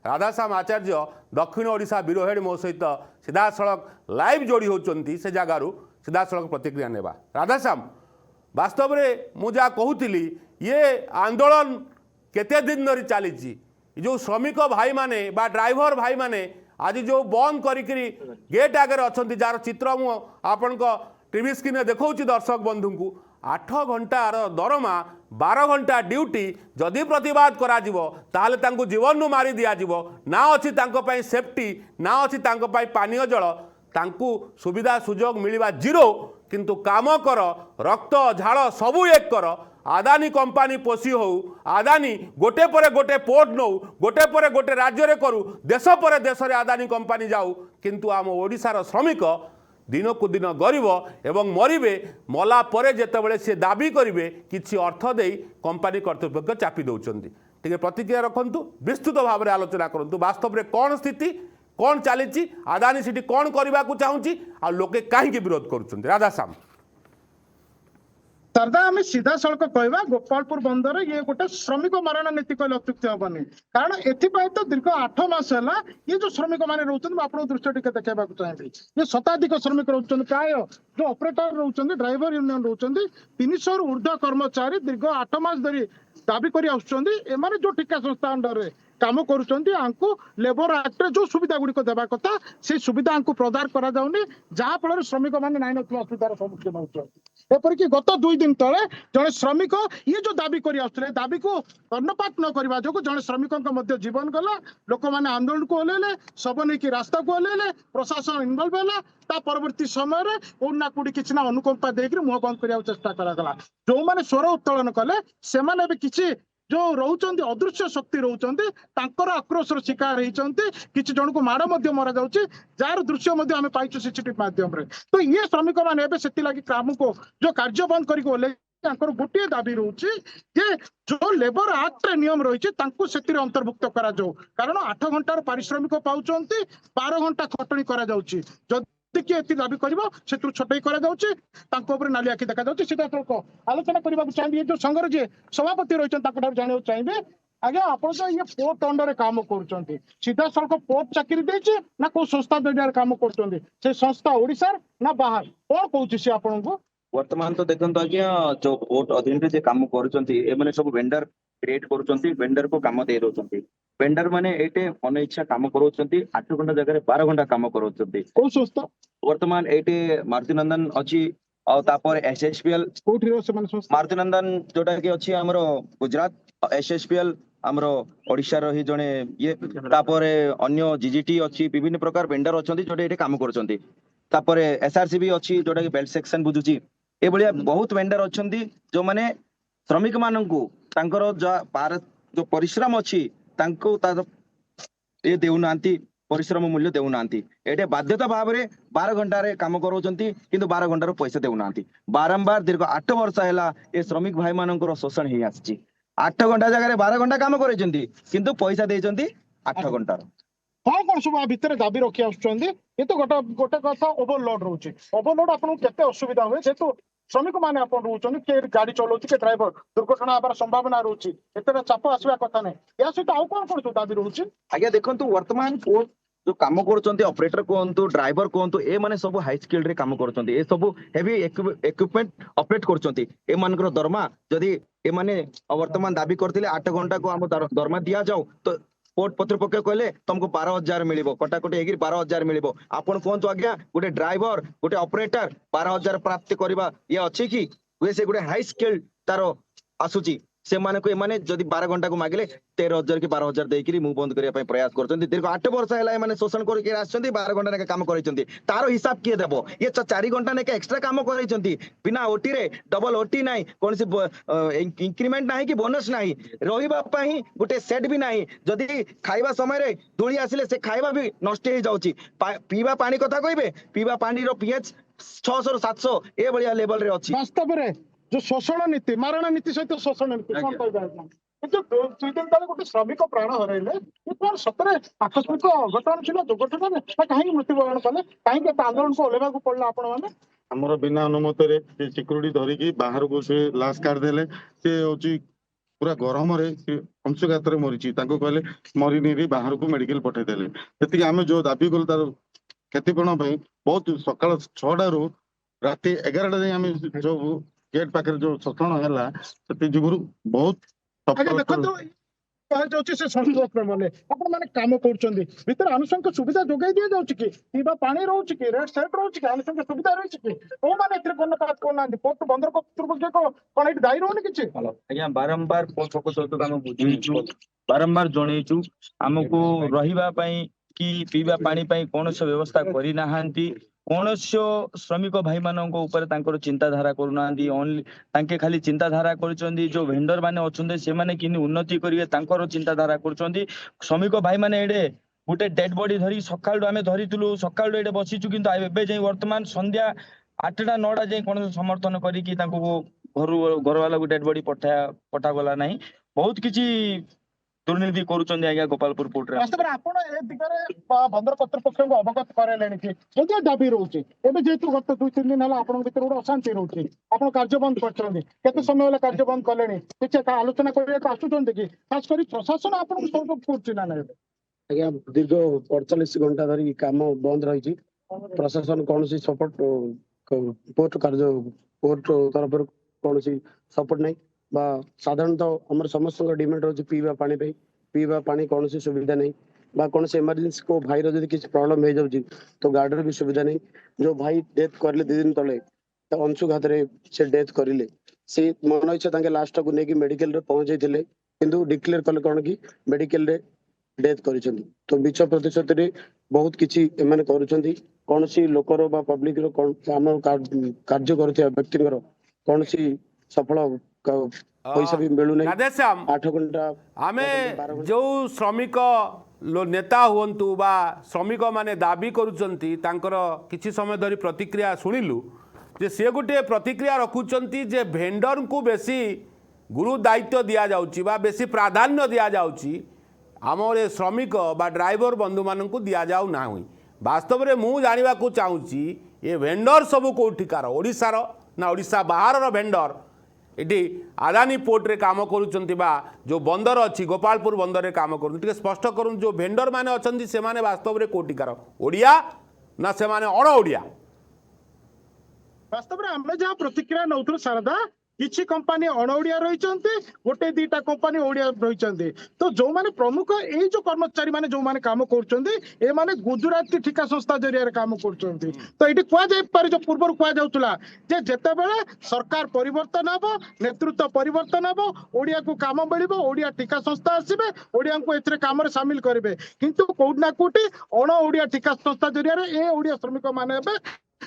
राधाश्याम आचार्य दक्षिण Odisha bureau head मो सहित सीधा सड़क लाइव जोड़ी होती से जगार सीधा सड़क प्रतिक्रिया नेबा। राधाश्याम वास्तव में मुझे कहूली ये आंदोलन केते दिन धरी चली जो श्रमिक भाई माने बा ड्राइवर भाई माने आज जो बंद करी गेट आगे अच्छा जार चित्र मु आपण टीवी स्क्रीन में देखा दर्शक बंधु को 8 घंटार दरमा 12 घंटा ड्यूटी जदि प्रतिवाद करा ताहले तांको जीवन नु मारी दिया ना अच्छी सेफ्टी ना अच्छी पानीय जल तांको सुविधा सुजोग मिलवा जीरो किंतु काम कर रक्त झाड़ सबू एक कर आदानी कंपानी पोषी हो आदानी गोटे पर गोटे पोर्ट नौ गोटे पर गोटे राज्य रे करू देश पर देश रे आदानी कंपानी जाऊ किंतु आम ओडिशार श्रमिक दिन को दिन गरीब एवं मरबे मला परे जेतेबेले से दाबी करेंगे किसी अर्थ दे कंपानी कर्तृपक्ष चापी दौरान टे प्रतिक्रिया रखु विस्तृत भाव में आलोचना करूँ वास्तव में कौन स्थिति कौन चली आदानी सीटी कौन करने को चाहूँगी आ लोके कहीं विरोध करुँच राधाश्याम सरदा आम सीधा सड़क कहवा गोपालपुर बंदर ये गोटे श्रमिक मारण नीति कहले अत्युक्ति हेनी कारण एपाई तो दीर्घ 8 मास है ये जो श्रमिक मैंने रोचे आप दृश्य टी देखा चाहिए ये शताधिक श्रमिक रोच प्राय जो ऑपरेटर रोच ड्राइवर यूनियन रोच 300 ऊर्ध्व कर्मचारी दीर्घ 8 मास धरी दाबी कर आसने जो ठिका संस्था अंडर काम करुँच लेबर एक्ट जो सुविधा गुड़िक देवा कथा से सुविधा प्रदान करा जहाँ फल श्रमिक मैंने नाई असुविधार सम्मुखीन होती एपरिक गत 2 दिन तले जड़े श्रमिक ये जो दाबी कर दाबी को कर्णपात न करने जो जड़े श्रमिक जीवन गला लोक मैंने आंदोलन को ओह्लैले सब नहीं रास्ता को ओह्लैले प्रशासन इनवल्व है परवर्ती समय कोना कोड़ी किसी ना अनुकंपा देकर मुह बंद करने चेष्टा कराला जो मैंने स्वर उत्तोलन कले से किसी जो रोचंती अदृश्य शक्ति रोचंती आक्रोश शिकार होती किसी जन को माड़ मरा जाऊँगी जार दृश्य आम पाइछु सीसीटीवी माध्यम तो ये श्रमिक मैंने लगी काम को जो कार्य बंद करके गोटे दाबी रोचे जो लेबर एक्ट नियम रही अंतर्भुक्त करा कारण 8 घंटार पारिश्रमिक पाँच 12 घंटा खटणी करा किए दाबी कर छटई कर नाली आखि देखा सीधा सड़क आलोचना करने चाहिए जो संघर जी सभापति रही जाना चाहिए आज्ञा आप ये पोर्ट अंडर काम कर सीधा सड़क पोर्ट चाकरी देती ना कौ संस्था जरिए काम कर संस्था ओडिशा ना बाहर कौन कौन सी आपन को वर्तमान तो देखो आज्ञा जो पोर्ट अधीन से काम कर सब वेंडर क्रिएट कर वेंडर को काम दे दौरान वेंडर माने एटे मन इच्छा काम करों 8 घंटा जगह 12 घंटा काम करों संस्था वर्तमान एटे मारुतिनंदन अच्छी एसएचपीएल मारुतिनंदन जोटा कि अच्छी आमर गुजरात एसएचपीएल आमर ओडिशा रही जड़े ये अन्य जीजीटी अच्छी विभिन्न प्रकार वेंडर अच्छा जोटे ये काम कर एसआरसीबी अच्छी जोटा कि बेल्ट सेक्शन बुझुची ए बहुत वेंडर अच्छा जो मैंने श्रमिक मानू जो परिश्रम अच्छी ये देना परिश्रम मूल्य देना ये बाध्यता भाव में 12 घंटे काम करों किंतु 12 घंटार पैसा देना बारंबार दीर्घ 8 वर्ष है ये श्रमिक भाई मान शोषण हो आसी 8 घंटा जगह 12 घंटा काम कर किंतु पैसा देते 8 घंटार कौन कौन सब भितर दाबी रखी आसुँच तो गोटे गोटे कथा ओभरलोड रोचे ओभरलोड आपको केते असुविधा हुए जेहेतु श्रमिक मैंने आप रोचन किए गाड़ी चलाऊ कि ड्राइवर दुर्घटना हमार संभावना रोचे एत चाप आसवा कथा ना या सहित आउ कौन कौन दाबी रोचे आज्ञा देखो वर्तमान जो काम कर ऑपरेटर कहतु ड्राइवर कहतु ए माने सब हाई स्किल रे काम कर सब हेवी इक्विपमेंट ऑपरेट कर दरमा जदि ए माने वर्तमान दाबी करते 8 घंटा को आम दरमा दिया जाऊ तो पोर्ट पत्रपक्ष कहले तुमको 12,000 मिल कटाकटी होगी 12,000 मिल आपन कहतु आज्ञा गोटे ड्राइवर गोटे ऑपरेटर 12,000 प्राप्त करवा ये अच्छी कि से गोटे हाई स्किल तार आसूची से माने जदि 12 घंटा को मागिले 13,000 कि 12,000 देकर मुंह बंद करने प्रयास कर दीर्घ 8 वर्ष है शोषण करके 12 घंटा ने काम कर तार हिसाब किए देव ये 4 घंटा ने एक्सट्रा काम कर बिना ओटी रे डबल ओटी ना कौन इंक्रीमेंट ना कि बोनस ना रही गोटे सेट भी ना जदि खाइबा समय धूली आसिले से खाइबा भी नष्ट हो जाऊँगी पीवा पानी कथा कहे पीवा पानी पीएच 600 ରୁ 700 ए भाया लेवल रे अच्छी वास्तव में जो शोषण नीति मारण नीति सहित शोषण नीति कौन कहते गोटे श्रमिक प्राण हरइले कौन सतरे आकस्मिक अघटन छा दुर्घटना कहीं मृत्युवरण कले कहीं आंदोलन को ओल्हेवा पड़ा आपण मैंने आमर बिना अनुमति सिक्यूरीटी धरिकी बाहर को से लाश काट देले से होची ପୁରା ଗରମରେ ସେ ଅଂଶୁଘାତରେ ମରିଛି, ତାଙ୍କୁ କହିଲେ ମରିନି ବାହାରକୁ ମେଡିକାଲ ପଠେଇଦେଲେ। ସେତିକି ଆମେ ଯୋଉ ଦାବି କଲୁ ତାର କ୍ଷତିପୂରଣ ପାଇଁ ବହୁତ ସକାଳ 6ଟାରୁ ରାତି 11ଟା ଯାଏଁ ଆମେ ଯୋଉ ଗେଟ୍ ପାଖରେ ଯୋଉ ଶୋଷଣ ହେଲା ସେଥି ଯୋଗୁରୁ ବହୁତ ଆଜ୍ଞା ଦେଖନ୍ତୁ କୁହାଯାଉଛି ସେ ସଂସ୍କୃତି ଆପଣ ମାନେ କାମ କରୁଛନ୍ତି ଭିତରେ ଆନୁଷଙ୍ଗିକ ସୁବିଧା ଯୋଗାଇ ଦିଆଯାଉଛି କି? ପିଇବା ପାଣି ରହୁଛି କି? ରେଡ୍ ସେଟ୍ ରହୁଛି କି? ଆନୁଷଙ୍ଗିକ ସୁବିଧା ରହିଛି କି? କୋଉମାନେ ଏଥିରେ କର୍ଣ୍ଣପାତ କରୁନାହାନ୍ତି? ପୋର୍ଟ ବନ୍ଦର କର୍ତ୍ତୃପକ୍ଷ କଣ ଏଠି ଦାୟୀ ରହୁନି କିଛି? ଆଜ୍ଞା ବାରମ୍ବାର ପୋଷ୍ଟ ସହିତ ଆମେ ବୁଝେଇଛୁ, ବାରମ୍ବାର ଜଣେଇଛୁ, ଆମକୁ ରହିବା ପାଇଁ କି ପିଇବା ପାଣି ପାଇଁ କୌଣସି ବ୍ୟବସ୍ଥା କରିନାହାନ୍ତି। କୌଣସି ଶ୍ରମିକ ଭାଇ ମାନଙ୍କ ଉପରେ ତାଙ୍କର ଚିନ୍ତାଧାରା କରୁନାହାନ୍ତି। ଓନ୍ଲି ତାଙ୍କେ ଖାଲି ଚିନ୍ତାଧାରା କରୁଛନ୍ତି ଯୋଉ ଭେଣ୍ଡର ମାନେ ଅଛନ୍ତି ସେମାନେ କେମିତି ଉନ୍ନତି କରିବେ ତାଙ୍କର ଚିନ୍ତାଧାରା କରୁଛନ୍ତି। ଶ୍ରମିକ ଭାଇ ମାନେ ଏଡେ ଗୋଟେ ଡେଡ ବଡି ଧରି ସକାଳୁ ଆମେ ଧରିଥିଲୁ, ସକାଳୁ ଏଠି ବସିଛୁ, କିନ୍ତୁ ଏବେ ଯାଇ ବର୍ତ୍ତମାନ ସନ୍ଧ୍ୟା 8ଟା 9ଟା ଯାଇ କୌଣସି ସମର୍ଥନ କରିକି ତାଙ୍କୁ ଘର ବାଲାକୁ ଡେଡ ବଡି ପଠାଗଲା ନାହିଁ। ବହୁତ କିଛି ଦୁର୍ନୀତି କରୁଛନ୍ତି ଆଜ୍ଞା ଗୋପାଳପୁର ପୋର୍ଟରେ। ବାସ୍ତବରେ ଆପଣ ଏ ଦିଗରେ ବନ୍ଦର କର୍ତ୍ତୃପକ୍ଷଙ୍କୁ ଅବଗତ କରାଇଲେଣି କି ଯଦି ଦାବି ରହୁଛି? ଏବେ ଯେହେତୁ ଗତ 2-3 ଦିନ ହେଲା ଆପଣଙ୍କ ଭିତରେ ଗୋଟେ ଅଶାନ୍ତି ରହୁଛି, ଆପଣ କାର୍ଯ୍ୟ ବନ୍ଦ କରିଛନ୍ତି, କେତେ ସମୟ ହେଲା କାର୍ଯ୍ୟ ବନ୍ଦ କଲେଣି? କିଛି ଆଲୋଚନା କରିବାକୁ ଆସୁଛନ୍ତି କି? ଖାସ କରି ପ୍ରଶାସନ ଆପଣଙ୍କୁ ସହଯୋଗ କରୁଛି ନା ନାହିଁ? ଆଜ୍ଞା ଦୀର୍ଘ 48 ଘଣ୍ଟା ଧରି କାମ ବନ୍ଦ ରହିଛି। ପ୍ରଶାସନ କୌଣସି ସପୋର୍ଟ ପୋର୍ଟ ତରଫରୁ କୌଣସି ସପୋର୍ଟ ନାହିଁ ବା ସାଧାରଣତଃ ଆମର ସମସ୍ତଙ୍କ ଡିମାଣ୍ଡ ରହୁଛି ପିଇବା ପାଣି କୌଣସି ସୁବିଧା ନାହିଁ ବା କୌଣସି ଏମର୍ଜେନ୍ସି କୋଉ ଭାଇର ଯଦି କିଛି ପ୍ରୋବ୍ଲେମ ହେଇଯାଉଛି ତ ଗାର୍ଡର ବି ସୁବିଧା ନାହିଁ। ଯୋଉ ଭାଇ ଡେଥ୍ କରିଲେ 2 ଦିନ ତଳେ ଅଂଶୁଘାତରେ ସେ ଡେଥ୍ କରିଲେ, ସେ ମନ ଇଚ୍ଛା ତାଙ୍କେ ଲାଷ୍ଟକୁ ନେଇକି ମେଡିକାଲରେ ପହଞ୍ଚେଇଥିଲେ, କିନ୍ତୁ ଡିକ୍ଲେୟାର କଲେ କଣ କି ମେଡିକାଲରେ ଡେଥ୍ କରିଛନ୍ତି। ତ ମିଛ ପ୍ରତିଶତରେ ବହୁତ କିଛି ଏମାନେ କରୁଛନ୍ତି। କୌଣସି ଲୋକର ବା ପବ୍ଲିକର ଆମ କାର୍ଯ୍ୟ କରୁଥିବା ବ୍ୟକ୍ତିଙ୍କର କୌଣସି ସଫଳ ପଇସା ବି ମିଳୁନାହିଁ। ରାଧେଶ୍ୟାମ, 8 ଘଣ୍ଟା ଆମେ 12 ଘଣ୍ଟା ଯେଉଁ ଶ୍ରମିକ ନେତା ହୁଅନ୍ତୁ ବା ଶ୍ରମିକମାନେ ଦାବି କରୁଛନ୍ତି ତାଙ୍କର କିଛି ସମୟ ଧରି ପ୍ରତିକ୍ରିୟା ଶୁଣିଲୁ ଯେ ସେ ଗୋଟିଏ ପ୍ରତିକ୍ରିୟା ରଖୁଛନ୍ତି ଯେ ଭେଣ୍ଡରଙ୍କୁ ବେଶୀ ଗୁରୁ ଦାୟିତ୍ୱ ଦିଆଯାଉଛି ବା ବେଶୀ ପ୍ରାଧାନ୍ୟ ଦିଆଯାଉଛି, ଆମର ଏ ଶ୍ରମିକ ବା ଡ୍ରାଇଭର ବନ୍ଧୁମାନଙ୍କୁ ଦିଆଯାଉ ନାହିଁ। ବାସ୍ତବରେ ମୁଁ ଜାଣିବାକୁ ଚାହୁଁଛି ଏ ଭେଣ୍ଡର ସବୁ କେଉଁଠିକାର, ଓଡ଼ିଶାର ନା ଓଡ଼ିଶା ବାହାରର ଭେଣ୍ଡର ଏଠି ଆଦାନୀ ପୋର୍ଟରେ କାମ କରୁଛନ୍ତି ବା ଯେଉଁ ବନ୍ଦର ଅଛି ଗୋପାଳପୁର ବନ୍ଦରରେ କାମ କରୁଛନ୍ତି? ଟିକେ ସ୍ପଷ୍ଟ କରନ୍ତୁ, ଯେଉଁ ଭେଣ୍ଡର ମାନେ ଅଛନ୍ତି ସେମାନେ ବାସ୍ତବରେ କେଉଁଠିକାର, ଓଡ଼ିଆ ନା ସେମାନେ ଅଣ ଓଡ଼ିଆ? ବାସ୍ତବରେ ଆମେ ଯାହା ପ୍ରତିକ୍ରିୟା ନଉଥିଲୁ ଶାରଦା, କିଛି କମ୍ପାନୀ ଅଣ ଓଡିଆ ରହିଛନ୍ତି, 1-2ଟା କମ୍ପାନୀ ଓଡିଆ ରହିଛନ୍ତି। ତ ଯୋଉମାନେ ପ୍ରମୁଖ ଏଇ ଯୋଉ କର୍ମଚାରୀ ମାନେ ଯୋଉମାନେ କାମ କରୁଛନ୍ତି ଏମାନେ ଗୁଜୁରାତି ଠିକା ସଂସ୍ଥା ଜରିଆରେ କାମ କରୁଛନ୍ତି। ତ ଏଇଠି କୁହାଯାଇପାରେ, ଯୋଉ ପୂର୍ବରୁ କୁହାଯାଉଥିଲା ଯେ ଯେତେବେଳେ ସରକାର ପରିବର୍ତ୍ତନ ହବ, ନେତୃତ୍ୱ ପରିବର୍ତ୍ତନ ହବ, ଓଡିଆକୁ କାମ ମିଳିବ, ଓଡିଆ ଠିକା ସଂସ୍ଥା ଆସିବେ, ଓଡିଆଙ୍କୁ ଏଥିରେ କାମରେ ସାମିଲ କରିବେ, କିନ୍ତୁ କୋଉଠି ନା କୋଉଠି ଅଣ ଓଡିଆ ଠିକା ସଂସ୍ଥା ଜରିଆରେ ଏ ଓଡିଆ ଶ୍ରମିକ ମାନେ ଏବେ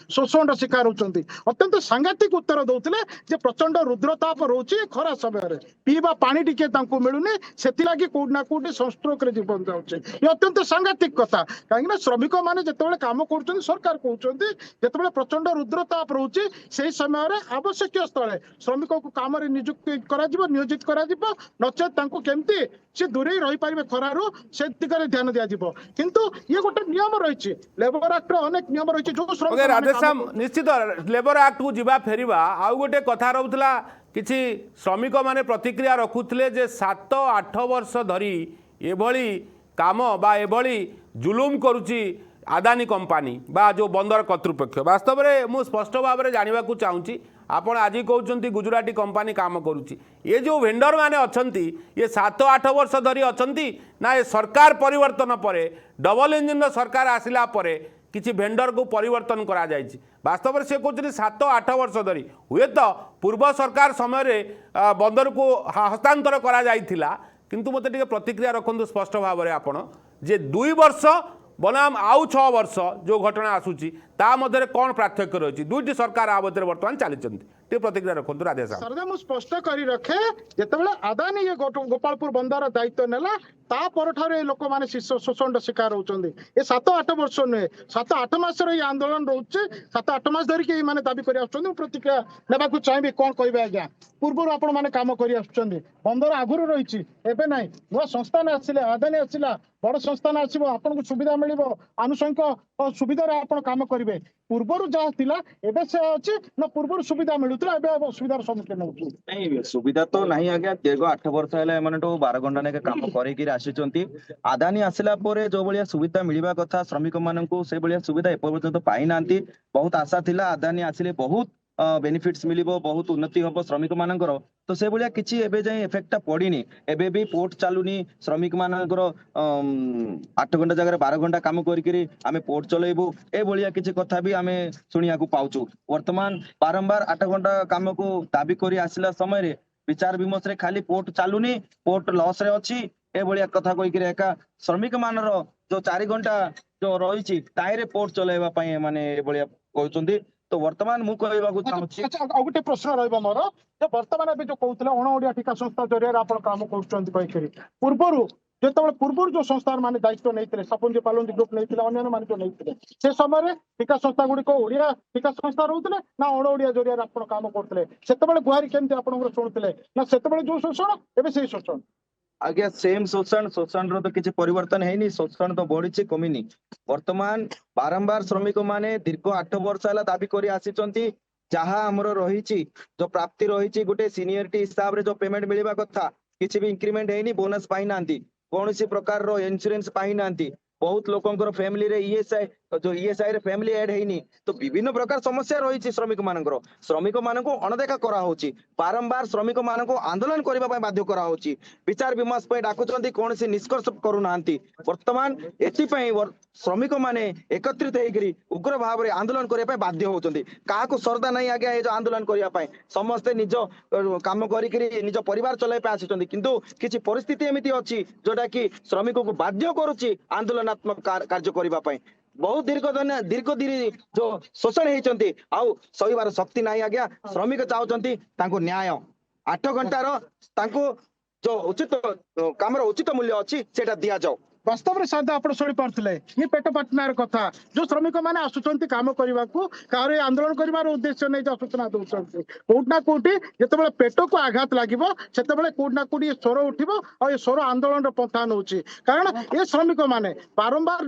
ଶୋଷଣର ଶିକାର ହଉଛନ୍ତି। ଅତ୍ୟନ୍ତ ସାଂଘାତିକ ଉତ୍ତର ଦଉଥିଲେ ଯେ ପ୍ରଚଣ୍ଡ ରୁଦ୍ରତାପ ରହୁଛି ଖରା ସମୟରେ, ପିଇବା ପାଣି ଟିକେ ତାଙ୍କୁ ମିଳୁନି, ସେଥିଲାଗି କୋଉଠି ନା କୋଉଠି ସନଷ୍ଟ୍ରୋକରେ ଜୀବନ ଯାଉଛି। ଏ ଅତ୍ୟନ୍ତ ସାଂଘାତିକ କଥା, କାହିଁକି ନା ଶ୍ରମିକ ମାନେ ଯେତେବେଳେ କାମ କରୁଛନ୍ତି, ସରକାର କହୁଛନ୍ତି ଯେତେବେଳେ ପ୍ରଚଣ୍ଡ ରୁଦ୍ରତାପ ରହୁଛି ସେହି ସମୟରେ ଆବଶ୍ୟକୀୟ ସ୍ଥଳେ ଶ୍ରମିକକୁ କାମରେ ନିୟୋଜିତ କରାଯିବ, ନଚେତ୍ ତାଙ୍କୁ କେମିତି ସେ ଦୂରେଇ ରହିପାରିବେ ଖରାରୁ ସେ ଦିଗରେ ଧ୍ୟାନ ଦିଆଯିବ। କିନ୍ତୁ ଇଏ ଗୋଟେ ନିୟମ ରହିଛି, ଲେବର ଆକ୍ଟର ଅନେକ ନିୟମ ରହିଛି ଯୋଉ ଶ୍ରମିକ ରାଧେଶ୍ୟାମ, ନିଶ୍ଚିତ ଲେବର ଆକ୍ଟକୁ ଯିବା ଫେରିବା, ଆଉ ଗୋଟେ କଥା ରହୁଥିଲା, କିଛି ଶ୍ରମିକମାନେ ପ୍ରତିକ୍ରିୟା ରଖୁଥିଲେ ଯେ 7-8 ବର୍ଷ ଧରି ଏଭଳି କାମ ବା ଏଭଳି ଜୁଲୁମ କରୁଛି ଆଦାନୀ କମ୍ପାନୀ ବା ଯେଉଁ ବନ୍ଦର କର୍ତ୍ତୃପକ୍ଷ। ବାସ୍ତବରେ ମୁଁ ସ୍ପଷ୍ଟ ଭାବରେ ଜାଣିବାକୁ ଚାହୁଁଛି, ଆପଣ ଆଜି କହୁଛନ୍ତି ଗୁଜୁରାଟୀ କମ୍ପାନୀ କାମ କରୁଛି, ଏ ଯେଉଁ ଭେଣ୍ଡର ମାନେ ଅଛନ୍ତି ଇଏ 7-8 ବର୍ଷ ଧରି ଅଛନ୍ତି ନା ଏ ସରକାର ପରିବର୍ତ୍ତନ ପରେ, ଡବଲ ଇଞ୍ଜିନର ସରକାର ଆସିଲା ପରେ କିଛି ଭେଣ୍ଡରକୁ ପରିବର୍ତ୍ତନ କରାଯାଇଛି? ବାସ୍ତବରେ ସେ କହୁଛନ୍ତି 7-8 ବର୍ଷ ଧରି, ହୁଏତ ପୂର୍ବ ସରକାର ସମୟରେ ବନ୍ଦରକୁ ହସ୍ତାନ୍ତର କରାଯାଇଥିଲା, କିନ୍ତୁ ମୋତେ ଟିକେ ପ୍ରତିକ୍ରିୟା ରଖନ୍ତୁ ସ୍ପଷ୍ଟ ଭାବରେ ଆପଣ ଯେ 2 ବର୍ଷ ବନାମ ଆଉ 6 ବର୍ଷ ଯେଉଁ ଘଟଣା ଆସୁଛି ତା ମଧ୍ୟରେ କ'ଣ ପାର୍ଥକ୍ୟ ରହିଛି? ଦୁଇଟି ସରକାର ଆ ମଧ୍ୟରେ ବର୍ତ୍ତମାନ ଚାଲିଛନ୍ତି, ଟିକେ ପ୍ରତିକ୍ରିୟା ରଖନ୍ତୁ ରାଧେଶ୍ୟାମ। ସରଦା ମୁଁ ସ୍ପଷ୍ଟ କରି ରଖେ, ଯେତେବେଳେ ଆଦାନୀ ଗୋପାଳପୁର ବନ୍ଦର ଦାୟିତ୍ୱ ନେଲା ତା ପରଠାରୁ ଏ ଲୋକମାନେ ଶୋଷଣର ଶିକାର ହଉଛନ୍ତି। ଏ 7-8 ବର୍ଷ ନୁହେଁ, 7-8 ମାସର ଏଇ ଆନ୍ଦୋଳନ ରହୁଛି, 7-8 ମାସ ଧରିକି ଏଇମାନେ ଦାବି କରି ଆସୁଛନ୍ତି। ମୁଁ ପ୍ରତିକ୍ରିୟା ନେବାକୁ ଚାହିଁବି, କ'ଣ କହିବେ ଆଜ୍ଞା? ପୂର୍ବରୁ ଆପଣ ମାନେ କାମ କରି ଆସୁଛନ୍ତି, ବନ୍ଦର ଆଗରୁ ରହିଛି, ଏବେ ନାହିଁ, ନୂଆ ସଂସ୍ଥାନ ଆସିଲେ, ଆଦାନୀ ଆସିଲା, ବଡ ସଂସ୍ଥାନ ଆସିବ, ଆପଣଙ୍କୁ ସୁବିଧା ମିଳିବ, ଆନୁଷଙ୍ଗିକ ସୁବିଧାରେ ଆପଣ କାମ କରିବେ। ପୂର୍ବରୁ ଯାହା ଥିଲା ଏବେ ସେ ଅଛି ନା ପୂର୍ବରୁ ସୁବିଧା ମିଳୁଥିଲା ଏବେ ଅସୁବିଧାର ସମ୍ମୁଖୀନ ହଉଛୁ? ନାଇଁ ସୁବିଧା ତ ନାହିଁ ଆଜ୍ଞା। ଦୀର୍ଘ 8 ବର୍ଷ ହେଲା ଏମାନେଠୁ 12 ଘଣ୍ଟା ଲେଖା କାମ କରିକିରି ଆସିଛନ୍ତି। ଆଦାନୀ ଆସିଲା ପରେ ଯୋଉ ଭଳିଆ ସୁବିଧା ମିଳିବା କଥା ଶ୍ରମିକ ମାନଙ୍କୁ ସେଇଭଳିଆ ସୁବିଧା ଏପର୍ଯ୍ୟନ୍ତ ପାଇନାହାନ୍ତି। ବହୁତ ଆଶା ଥିଲା ଆଦାନୀ ଆସିଲେ ବହୁତ ବେନିଫିଟ୍ସ ମିଳିବ, ବହୁତ ଉନ୍ନତି ହବ ଶ୍ରମିକ ମାନଙ୍କର। ତ ସେଇଭଳିଆ କିଛି ଏବେ ଯାଏଁ ଏଫେକ୍ଟଟା ପଡିନି। ଏବେ ବି ପୋର୍ଟ ଚାଲୁନି। ଶ୍ରମିକ ମାନଙ୍କର 8 ଘଣ୍ଟା ଜାଗାରେ 12 ଘଣ୍ଟା କାମ କରିକିରି ଆମେ ପୋର୍ଟ ଚଲେଇବୁ ଏଭଳିଆ କିଛି କଥା ବି ଆମେ ଶୁଣିବାକୁ ପାଉଛୁ। ବର୍ତ୍ତମାନ ବାରମ୍ବାର 8 ଘଣ୍ଟା କାମକୁ ଦାବି କରି ଆସିଲା ସମୟରେ ବିଚାର ବିମର୍ଶରେ ଖାଲି ପୋର୍ଟ ଚାଲୁନି, ପୋର୍ଟ ଲସ୍ ରେ ଅଛି ଏଭଳିଆ କଥା କହିକିରି ଏକା ଶ୍ରମିକ ମାନର ଯୋଉ 4 ଘଣ୍ଟା ଯୋଉ ରହିଛି ତାହିଁରେ ପୋର୍ଟ ଚଲେଇବା ପାଇଁ ଏମାନେ ଏଭଳିଆ କହୁଛନ୍ତି। ତ ବର୍ତ୍ତମାନ ମୁଁ କହିବାକୁ ଚାହୁଁଛି ଆଚ୍ଛା, ଆଉ ଗୋଟେ ପ୍ରଶ୍ନ ରହିବ ମୋର ଯେ ବର୍ତ୍ତମାନ ଏବେ ଯୋଉ କହୁଥିଲେ ଅଣ ଓଡିଆ ଠିକା ସଂସ୍ଥା ଜରିଆରେ ଆପଣ କାମ କରୁଛନ୍ତି କହିକରି ପୂର୍ବରୁ ଯୋଉ ସଂସ୍ଥା ମାନେ ଦାୟିତ୍ୱ ନେଇଥିଲେ ସପଞ୍ଜି ପାଲନ୍ତି ଗ୍ରୁପ ନେଇଥିଲେ ଅନ୍ୟାନ୍ୟ ମାନେ ଯୋଉ ନେଇଥିଲେ ସେ ସମୟରେ ଠିକା ସଂସ୍ଥା ଗୁଡିକ ଓଡିଆ ଠିକା ସଂସ୍ଥା ରହୁଥିଲେ ନା ଅଣ ଓଡିଆ ଜରିଆରେ ଆପଣ କାମ କରୁଥିଲେ? ସେତେବେଳେ ଗୁହାରି କେମିତି ଆପଣଙ୍କର ଶୁଣୁଥିଲେ ନା ସେତେବେଳେ ଯୋଉ ଶୋଷଣ ଏବେ ସେଇ ଶୋଷଣ? ଆଜ୍ଞା ସେମ୍ ଶୋଷଣର ତ କିଛି ପରିବର୍ତ୍ତନ ହେଇନି। ଶୋଷଣ ତ ବଢିଛି କମିନି। ବର୍ତ୍ତମାନ ବାରମ୍ବାର ଶ୍ରମିକ ମାନେ ଦୀର୍ଘ 8 ବର୍ଷ ହେଲା ଦାବି କରି ଆସିଛନ୍ତି ଯାହା ଆମର ରହିଛି ଯୋଉ ପ୍ରାପ୍ତି ରହିଛି ଗୋଟେ ସିନିୟରିଟି ହିସାବରେ ଯୋଉ ପେମେଣ୍ଟ ମିଳିବା କଥା କିଛି ବି ଇନକ୍ରିମେଣ୍ଟ ହେଇନି, ବୋନସ ପାଇନାହାନ୍ତି, କୌଣସି ପ୍ରକାରର ଇନ୍ସୁରାନ୍ସ ପାଇନାହାନ୍ତି। ବହୁତ ଲୋକଙ୍କର ଫ୍ୟାମିଲିରେ ଇଏସ୍ଆଇ ରେ ଫ୍ୟାମିଲି ଆଡ ହେଇନି। ତ ବିଭିନ୍ନ ପ୍ରକାର ସମସ୍ୟା ରହିଛି ଶ୍ରମିକ ମାନଙ୍କର। ଶ୍ରମିକ ମାନଙ୍କୁ ଅଣଦେଖା କରାହଉଛି। ବାରମ୍ବାର ଶ୍ରମିକ ମାନଙ୍କୁ ଆନ୍ଦୋଳନ କରିବା ପାଇଁ ବାଧ୍ୟ କରାହଉଛି। ବିଚାର ବିମର୍ଶ ପାଇଁ ଡାକୁଛନ୍ତି, କୌଣସି ନିଷ୍କର୍ଷ କରୁନାହାନ୍ତି। ବର୍ତ୍ତମାନ ଏଥିପାଇଁ ଶ୍ରମିକ ମାନେ ଏକତ୍ରିତ ହେଇକରି ଉଗ୍ର ଭାବରେ ଆନ୍ଦୋଳନ କରିବା ପାଇଁ ବାଧ୍ୟ ହଉଛନ୍ତି। କାହାକୁ ଶ୍ରଦ୍ଧା ନାହିଁ ଆଜ୍ଞା ଏ ଯୋଉ ଆନ୍ଦୋଳନ କରିବା ପାଇଁ। ସମସ୍ତେ ନିଜ କାମ କରିକିରି ନିଜ ପରିବାର ଚଳାଇବା ପାଇଁ ଆସିଛନ୍ତି, କିନ୍ତୁ କିଛି ପରିସ୍ଥିତି ଏମିତି ଅଛି ଯୋଉଟା କି ଶ୍ରମିକକୁ ବାଧ୍ୟ କରୁଛି ଆନ୍ଦୋଳନାତ୍ମକ କାର୍ଯ୍ୟ କରିବା ପାଇଁ। ବହୁତ ଦୀର୍ଘ ଯୋଉ ଶୋଷଣ ହେଇଛନ୍ତି ଆଉ ସହିବାର ଶକ୍ତି ନାହିଁ ଆଜ୍ଞା। ଶ୍ରମିକ ଚାହୁଁଛନ୍ତି ତାଙ୍କୁ ନ୍ୟାୟ 8 ଘଣ୍ଟାର ତାଙ୍କୁ ଯୋଉ ଉଚିତ କାମର ଉଚିତ ମୂଲ୍ୟ ଅଛି ସେଇଟା ଦିଆଯାଉ। ବାସ୍ତବରେ ସାର୍ ଆପଣ ଶୁଣି ପାରୁଥିଲେ ଇଏ ପେଟ ପାଟନାର କଥା। ଯୋଉ ଶ୍ରମିକ ମାନେ ଆସୁଛନ୍ତି କାମ କରିବାକୁ କାହାର ଆନ୍ଦୋଳନ କରିବାର ଉଦ୍ଦେଶ୍ୟ ନେଇ ସୂଚନା ଦଉଛନ୍ତି, କୋଉଠି ନା କୋଉଠି ଯେତେବେଳେ ପେଟକୁ ଆଘାତ ଲାଗିବ ସେତେବେଳେ କୋଉଠି ନା କୋଉଠି ସ୍ୱର ଉଠିବ ଆଉ ଏ ସ୍ୱର ଆନ୍ଦୋଳନର ପନ୍ଥା ନଉଛି। କାରଣ ଏ ଶ୍ରମିକ ମାନେ ବାରମ୍ବାର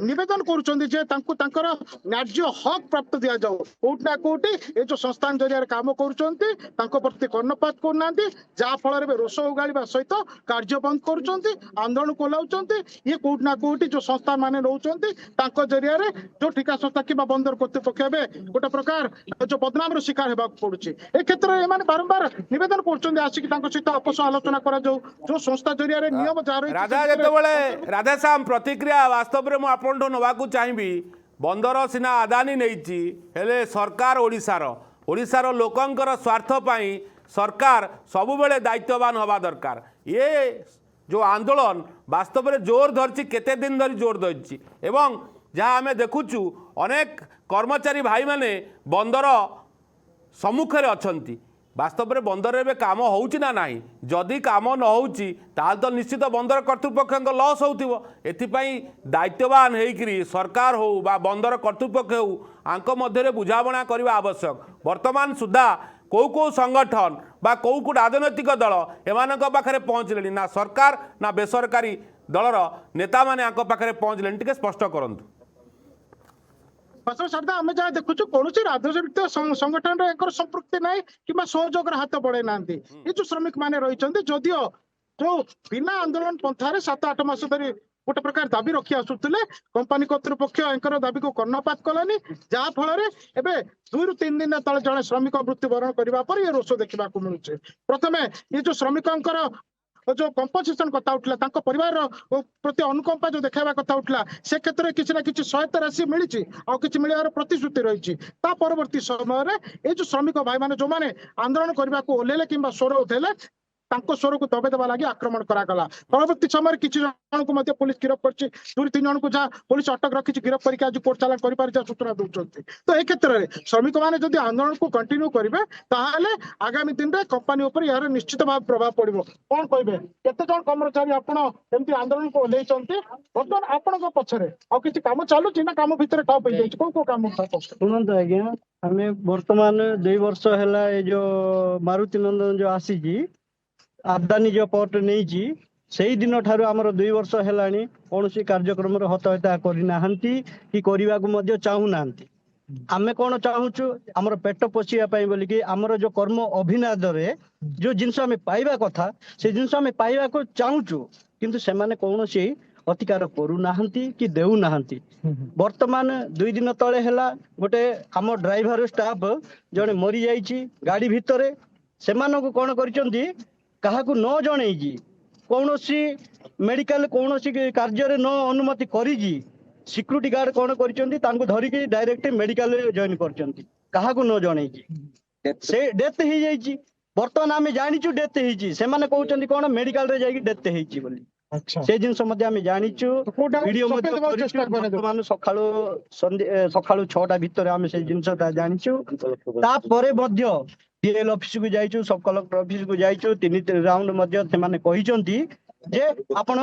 ନିବେଦନ କରୁଛନ୍ତି ଯେ ତାଙ୍କୁ ତାଙ୍କର ନ୍ୟାଯ୍ୟ ହକ୍ ପ୍ରାପ୍ତ ଦିଆଯାଉ। କୋଉଠି ନା କୋଉଠି ଏ ଯୋଉ ସଂସ୍ଥାନ ଜରିଆରେ କାମ କରୁଛନ୍ତି ତାଙ୍କ ପ୍ରତି କର୍ଣ୍ଣପାତ କରୁନାହାନ୍ତି, ଯାହା ଫଳରେ ରୋଷ ଉଗାଳିବା ସହିତ କାର୍ଯ୍ୟ ବନ୍ଦ କରୁଛନ୍ତି, ଆନ୍ଦୋଳନ କୋଲାଉଛନ୍ତି। ଇଏ କୋଉଠି ନା କୋଉଠି ଯୋଉ ସଂସ୍ଥା ମାନେ ରହୁଛନ୍ତି ତାଙ୍କ ଜରିଆରେ ଯୋଉ ଠିକା ସଂସ୍ଥା କିମ୍ବା ବନ୍ଦର କର୍ତ୍ତୃପକ୍ଷ ଏବେ ଗୋଟେ ପ୍ରକାର ଯୋଉ ବଦନାମର ଶିକାର ହେବାକୁ ପଡୁଛି। ଏ କ୍ଷେତ୍ରରେ ଏମାନେ ବାରମ୍ବାର ନିବେଦନ କରୁଛନ୍ତି ଆସିକି ତାଙ୍କ ସହିତ ଆପୋଷ ଆଲୋଚନା କରାଯାଉ। ଯୋଉ ସଂସ୍ଥା ଜରିଆରେ ନିୟମ ଯାହା ରହିଛି ରାଧା ଯେତେବେଳେ ରାଧେଶ୍ୟାମ ପ୍ରତିକ୍ରିୟା ବାସ୍ତବରେ ମୁଁ ଆପଣଠୁ ନେବାକୁ ଚାହିଁବି। ବନ୍ଦର ସିନା ଆଦାନୀ ନେଇଛି, ହେଲେ ସରକାର ଓଡ଼ିଶାର ଲୋକଙ୍କର ସ୍ୱାର୍ଥ ପାଇଁ ସରକାର ସବୁବେଳେ ଦାୟିତ୍ୱବାନ ହେବା ଦରକାର। ଇଏ ଯେଉଁ ଆନ୍ଦୋଳନ ବାସ୍ତବରେ ଜୋର ଧରିଛି, କେତେ ଦିନ ଧରି ଜୋର ଧରିଛି ଏବଂ ଯାହା ଆମେ ଦେଖୁଛୁ ଅନେକ କର୍ମଚାରୀ ଭାଇମାନେ ବନ୍ଦର ସମ୍ମୁଖରେ ଅଛନ୍ତି। ବାସ୍ତବରେ ବନ୍ଦରରେ ଏବେ କାମ ହେଉଛି ନା ନାହିଁ? ଯଦି କାମ ନ ହେଉଛି ତାହେଲେ ତ ନିଶ୍ଚିତ ବନ୍ଦର କର୍ତ୍ତୃପକ୍ଷଙ୍କ ଲସ୍ ହେଉଥିବ। ଏଥିପାଇଁ ଦାୟିତ୍ୱବାନ ହେଇକରି ସରକାର ହେଉ ବା ବନ୍ଦର କର୍ତ୍ତୃପକ୍ଷ ହେଉ ଆଙ୍କ ମଧ୍ୟରେ ବୁଝାମଣା କରିବା ଆବଶ୍ୟକ। ବର୍ତ୍ତମାନ ସୁଦ୍ଧା କେଉଁ ସଂଗଠନ ବା କେଉଁ ରାଜନୈତିକ ଦଳ ଏମାନଙ୍କ ପାଖରେ ପହଞ୍ଚିଲେଣି? ନା ସରକାର ନା ବେସରକାରୀ ଦଳର ନେତାମାନେ ଆଙ୍କ ପାଖରେ ପହଞ୍ଚିଲେଣି? ଟିକେ ସ୍ପଷ୍ଟ କରନ୍ତୁ। ଆମେ ଯାହା ଦେଖୁଛୁ କୌଣସି ରାଜନୈତିକ ସଂଗଠନରେ ଏଙ୍କର ସମ୍ପୃକ୍ତି ନାହିଁ କିମ୍ବା ସହଯୋଗର ହାତ ବଢେଇ ନାହାନ୍ତି। ଏ ଯୋଉ ଶ୍ରମିକ ମାନେ ରହିଛନ୍ତି ଯଦିଓ ଯୋଉ ବିନା ଆନ୍ଦୋଳନ ପନ୍ଥାରେ 7-8 ମାସ ଧରି ଗୋଟେ ପ୍ରକାର ଦାବି ରଖି ଆସୁଥିଲେ, କମ୍ପାନୀ କର୍ତ୍ତୃପକ୍ଷ ଏଙ୍କର ଦାବିକୁ କର୍ଣ୍ଣପାତ କଲାନି, ଯାହା ଫଳରେ ଏବେ 2ରୁ 3 ଦିନ ତଳେ ଜଣେ ଶ୍ରମିକ ମୃତ୍ୟୁବରଣ କରିବା ପରେ ଏ ରୋଷ ଦେଖିବାକୁ ମିଳୁଛି। ପ୍ରଥମେ ଏ ଯୋଉ ଶ୍ରମିକଙ୍କର ଯୋଉ କମ୍ପନସେସନ କଥା ଉଠିଲା, ତାଙ୍କ ପରିବାରର ପ୍ରତି ଅନୁକମ୍ପା ଯୋଉ ଦେଖାଇବା କଥା ଉଠିଲା, ସେ କ୍ଷେତ୍ରରେ କିଛି ନା କିଛି ସହାୟତା ରାଶି ମିଳିଛି, ଆଉ କିଛି ମିଳିବାର ପ୍ରତିଶ୍ରୁତି ରହିଛି। ତା ପରବର୍ତ୍ତୀ ସମୟରେ ଏଇ ଯୋଉ ଶ୍ରମିକ ଭାଇମାନେ ଯୋଉମାନେ ଆନ୍ଦୋଳନ କରିବାକୁ ଓହ୍ଲେଇଲେ କିମ୍ବା ସ୍ୱର ଉଠେଇଲେ ତାଙ୍କ ସ୍ୱରକୁ ଦବେଦେବା ଲାଗି ଆକ୍ରମଣ କରାଗଲା। ପରବର୍ତ୍ତୀ ସମୟରେ କିଛି ଜଣଙ୍କୁ ମଧ୍ୟ ପୁଲିସ ଗିରଫ କରିଛି। 2-3 ଜଣଙ୍କୁ ଯାହା ପୁଲିସ ଅଟକ ରଖିଛି, ଗିରଫ କରିକି ଆଜି କୋର୍ଟ ଚାଲାଣ କରିପାରିଛି ସୂଚନା ଦଉଛନ୍ତି। ତ ଏ କ୍ଷେତ୍ରରେ ଶ୍ରମିକ ମାନେ ଯଦି ଆନ୍ଦୋଳନକୁ କଣ୍ଟିନ୍ୟୁ କରିବେ ତାହେଲେ ଆଗାମୀ ଦିନରେ କମ୍ପାନୀ ଉପରେ ଏହାର ନିଶ୍ଚିତ ଭାବେ ପ୍ରଭାବ ପଡିବ। କଣ କହିବେ? କେତେ ଜଣ କର୍ମଚାରୀ ଆପଣ ଏମିତି ଆନ୍ଦୋଳନକୁ ଓହ୍ଲେଇଛନ୍ତି? ବର୍ତ୍ତମାନ ଆପଣଙ୍କ ପଛରେ ଆଉ କିଛି କାମ ଚାଲୁଛି ନା କାମ ଭିତରେ ଠପ୍ ହେଇଯାଇଛି? କୋଉ କାମ? ଶୁଣନ୍ତୁ ଆଜ୍ଞା, ଆମେ ବର୍ତ୍ତମାନ 2 ବର୍ଷ ହେଲା ଏ ଯୋଉ ମାରୁତି ନନ୍ଦନ ଯୋଉ ଆସିଛି ଆଦାନୀ ଯୋଉ ପୋର୍ଟ ନେଇଛି, ସେଇ ଦିନ ଠାରୁ ଆମର 2 ବର୍ଷ ହେଲାଣି କୌଣସି କାର୍ଯ୍ୟକ୍ରମର ହତହତା କରିନାହାନ୍ତି କି କରିବାକୁ ମଧ୍ୟ ଚାହୁଁନାହାନ୍ତି। आमे कौन चाहूचु हमर पेट पोषिया पाई बोली कि हमर जो कर्म अभिनादरे जो जिनस आमे पाइबा कथा से जिनस आमे पाइबा को चाहूचु किंतु से माने कौनसी अतिकार करू नाहंती कि देउ नाहंती। वर्तमान 2 दिन तले हैला गोटे हम ड्राइवर स्टाफ जने मरी जाईची गाड़ी भितरे से मानको कोन करिसंती काहाकू न जणैकी कौनसी मेडिकल कौनसी कार्य रे न अनुमति करिजी सिक्यूरिटी गार्ड कोन करिसंती तांको धरिकी डायरेक्ट मेडिकल रे जॉइन करचंती काहाकू न जणैकी से डेथ ही जाईची। वर्तमान आमे जानिचु डेथ ହେଇची ସେମାନେ କହୁଛନ୍ତି कोन मेडिकल रे जाईकी डेथ ହେଇची बोली अच्छा से जिनस मध्ये आमे जानिचु कोटा वीडियो मध्ये चेष्टा करे वर्तमान सकाळू 6टा भितर आमे से जिनसटा जानिचु ता परे मध्ये डीएल ऑफिस को जाइचु सब कलेक्टर ऑफिस को जाइचु 3 राउंड मध्ये ସେମାନେ कहिसंती जे आपण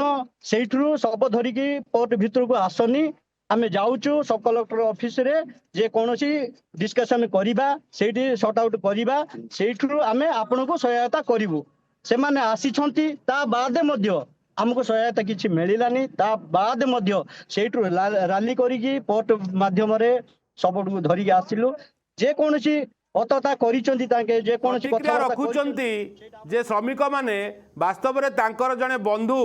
सेठरू सब धरिकी पोर्ट भितर को आसनी आमे जाउचु सब कलेक्टर ऑफिस रे जे कोनोसी डिस्कशन करिबा सेठी सॉर्ट आउट करिबा सेठरू आमे आपण को सहायता करिवु से माने आसीछंती ता बादे मध्ये हमको सहायता किछि मिलिलानी ता बाद मध्ये सेठरू रैली करिकी पोर्ट माध्यम रे सबटू धरिकी आसिलु जे कोनोसी अतता करिसंती ताके जे कोनोसी प्रतिक्रिया रखुचंती जे श्रमिक माने वास्तव में तांकर जने बंधु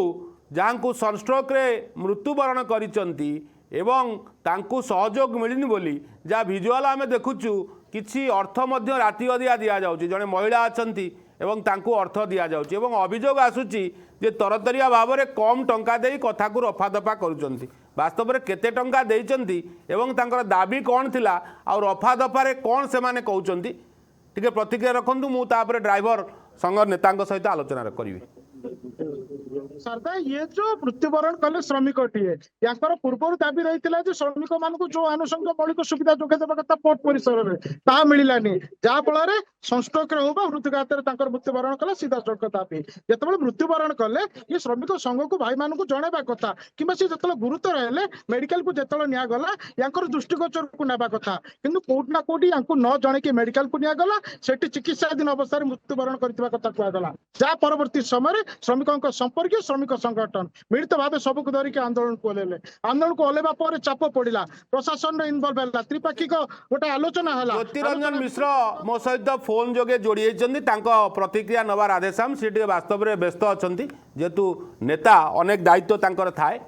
जहां सनस्ट्रोक रे मृत्युवरण करिसंती एवं तांकु सहयोग मिलनी बोली जहाँ भिजुआल आम देखुचु किछि अर्थ मध्य राति अधिया दि जाउची जने महिला अछंती एवं तांकु अर्थ दि जाउची एवं अभियोग आसुची जे तरतरिया भाव में कम टंका देई कथा को रफा दफा करुचंती वास्तव में केते टंका देइचंती एवं तांकर दाबी कौन थिला और रफा दफारे कौन से माने कहउचंती टिके प्रतिक्रिया रखंतु मु तापर ड्राइवर संघ नेतांक सहित आलोचना करिवि। सरदा ये जो मृत्युवरण कले श्रमिक टीए याकर पूर्व दाबी रही श्रमिक मान जो आनुषंगिक मौलिक सुविधा जोगे देवा कथा पोर्ट परिसर में ता मिलानी जहाँ फल संस्ट्रोक हो हृदघात मृत्युवरण कले सीधा सड़क दाबी जो मृत्युवरण कले ये श्रमिक संघ को भाई मान जनवा कथा कि जो गुरुतर है मेडिकल को जो निगला या दृष्टिगोचर को नेबा कथा कि कौटना कौटी या न जन मेडिकल को निगला से चिकित्साधीन अवस्था मृत्युवरण करने कथा कहगला जहाँ परवर्ती समय श्रमिकों संपर्क श्रमिक संगठन मिलित भाव सबको धरिक आंदोलन को ओल्लेवा पर चाप पड़ा प्रशासन इनवल्व है त्रिपाक्षिक गोटे आलोचना है। ज्योतिरंजन मिश्र मो सहित फोन जोगे जोड़ी प्रतिक्रिया नवार आदेश सी वास्तव में व्यस्त अच्छा जेहेतु नेता अनेक दायित्व थाए